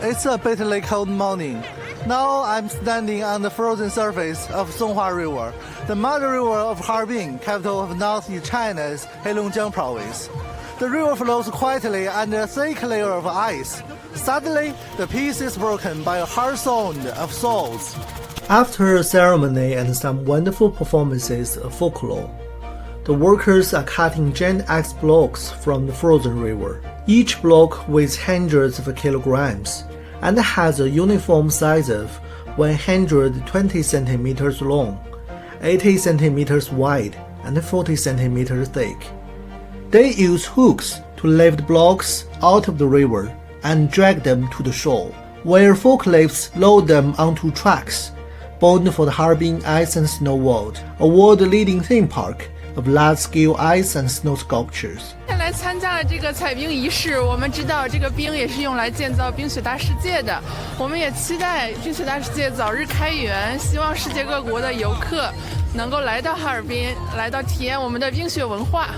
It's a bitterly cold morning. Now I'm standing on the frozen surface of Songhua River, the mother river of Harbin, capital of northeast China's Heilongjiang province. The river flows quietly under a thick layer of ice. Suddenly, the peace is broken by a harsh sound of saws. After a ceremony and some wonderful performances of folklore, the workers are cutting giant ice blocks from the frozen river. Each block weighs hundreds of kilograms and has a uniform size of 120 centimeters long, 80 centimeters wide, and 40 centimeters thick. They use hooks to lift blocks out of the river and drag them to the shore, where forklifts load them onto trucks, bound for the Harbin Ice and Snow World, a world-leading theme park of large-scale ice and snow sculptures. 来参加了这个采冰仪式，我们知道这个冰也是用来建造冰雪大世界的，我们也期待冰雪大世界早日开园，希望世界各国的游客能够来到哈尔滨，来到体验我们的冰雪文化。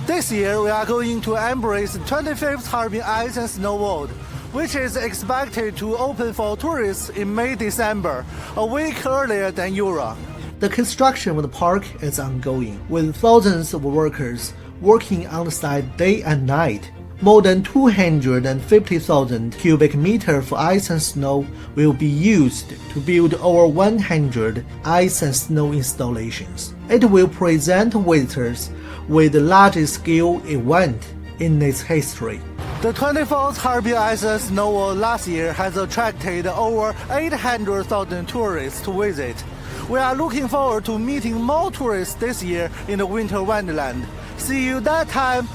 This year we are going to embrace the 25th Harbin Ice and Snow World, which is expected to open for tourists in May-December, a week earlier than usual. The construction of the park is ongoing, with thousands of workers working on the site day and night. More than 250,000 cubic meters of ice and snow will be used to build over 100 ice and snow installations. It will present visitors with the largest scale event in its history. The 24th Harbin Ice and Snow World last year has attracted over 800,000 tourists to visit. We are looking forward to meeting more tourists this year in the Winter Wonderland. See you that time.